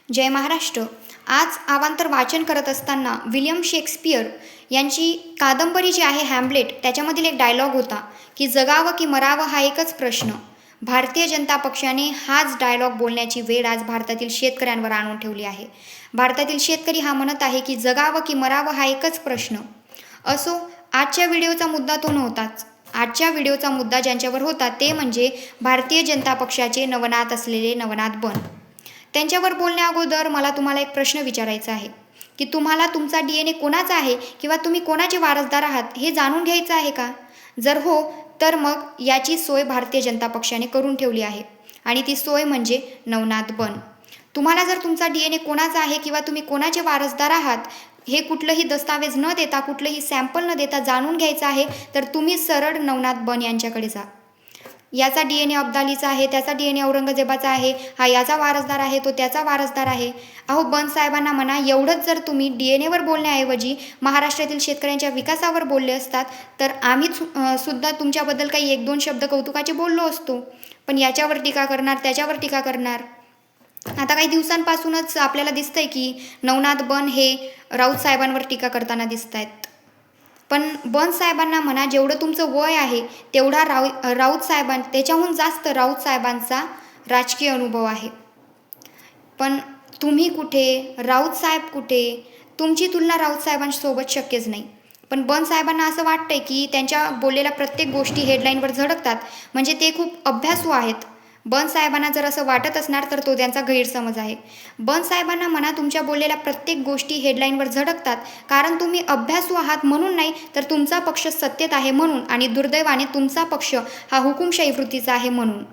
जय महाराष्ट्र. आज अवांतर वाचन करत असताना विलियम शेक्सपियर यांची कादंबरी जी आहे हॅम्लेट, त्याच्यामधील एक डायलॉग होता की जगावं की मरावं हा एकच प्रश्न. भारतीय जनता पक्षाने हाच डायलॉग बोलण्याची वेळ आज भारतातील शेतकऱ्यांवर आणून ठेवली आहे. भारतातील शेतकरी हा म्हणत आहे की जगावं की मरावं हा एकच प्रश्न. असो, आजच्या व्हिडिओचा मुद्दा तो नव्हताच. आजच्या व्हिडिओचा मुद्दा ज्यांच्यावर होता ते म्हणजे भारतीय जनता पक्षाचे नवनाथ असलेले नवनाथ बन. त्यांच्यावर बोलण्या अगोदर मला तुम्हाला एक प्रश्न विचारायचा आहे की तुम्हाला तुमचा DNA कोणाचा आहे किंवा तुम्ही कोणाचे वारसदार आहात हे जाणून घ्यायचं आहे का? जर हो, तर मग याची सोय भारतीय जनता पक्षाने करून ठेवली आहे आणि ती सोय म्हणजे नवनाथ बन. तुम्हाला जर तुमचा DNA कोणाचा आहे किंवा तुम्ही कोणाचे वारसदार आहात हे कुठलंही दस्तावेज न देता, कुठलंही सॅम्पल न देता जाणून घ्यायचं आहे, तर तुम्ही सरळ नवनाथ बन यांच्याकडे जा. याचा DNA अब्दालीचा आहे, त्याचा DNA औरंगजेबाचा आहे, हा याचा वारसदार आहे, तो त्याचा वारसदार आहे. अहो, बन साहेबांना म्हणा, एवढंच जर तुम्ही DNAवर बोलण्याऐवजी महाराष्ट्रातील शेतकऱ्यांच्या विकासावर बोलले असतात तर आम्हीच सुद्धा तुमच्याबद्दल काही एक दोन शब्द कौतुकाचे बोललो असतो. पण याच्यावर टीका करणार, त्याच्यावर टीका करणार. आता काही दिवसांपासूनच आपल्याला दिसतंय की नवनाथ बन हे राऊत साहेबांवर टीका करताना दिसत आहेत. पण बन साहेबांना म्हणा, जेवढं तुमचं वय आहे तेवढा राऊत त्याच्याहून जास्त राऊत साहेबांचा राजकीय अनुभव आहे. पण तुम्ही कुठे, राऊत साहेब कुठे? तुमची तुलना राऊत साहेबांसोबत शक्यच नाही. पण बन साहेबांना असं वाटतंय की त्यांच्या बोललेल्या प्रत्येक गोष्टी हेडलाईनवर झळकतात, म्हणजे ते खूप अभ्यासू आहेत. बन साहेबांना जर असं वाटत असणार तर तो त्यांचा गैरसमज आहे. बन साहेबांना म्हणा, तुमच्या बोललेल्या प्रत्येक गोष्टी हेडलाईनवर झळकतात कारण तुम्ही अभ्यासू आहात म्हणून नाही, तर तुमचा पक्ष सत्तेत आहे म्हणून, आणि दुर्दैवाने तुमचा पक्ष हा हुकुमशाही वृत्तीचा आहे म्हणून.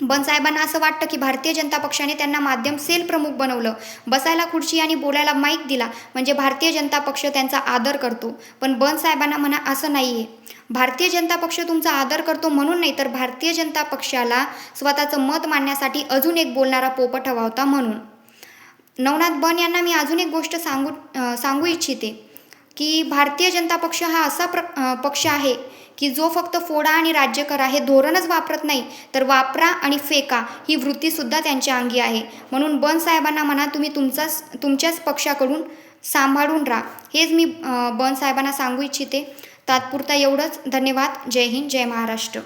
बन साहेबांना असं वाटतं की भारतीय जनता पक्षाने त्यांना माध्यम सेल प्रमुख बनवलं, बसायला खुर्ची आणि बोलायला माईक दिला म्हणजे भारतीय जनता पक्ष त्यांचा आदर करतो. पण बन साहेबांना म्हणा, असं नाही आहे. भारतीय जनता पक्ष तुमचा आदर करतो म्हणून नाही, तर भारतीय जनता पक्षाला स्वतःचं मत मांडण्यासाठी अजून एक बोलणारा पोपट हवा होता म्हणून. नवनाथ बन यांना मी अजून एक गोष्ट सांगू इच्छिते की भारतीय जनता पक्ष हा असा पक्ष आहे की जो फक्त फोडा आणि राज्य करा हे धोरणच वापरत नाही, तर वापरा आणि फेका ही वृत्तीसुद्धा त्यांच्या अंगी आहे. म्हणून बन साहेबांना म्हणा, तुम्ही तुमच्याच पक्षाकडून सांभाळून राहा, हेच मी बन साहेबांना सांगू इच्छिते. तात्पुरता एवढंच. धन्यवाद. जय हिंद, जय महाराष्ट्र.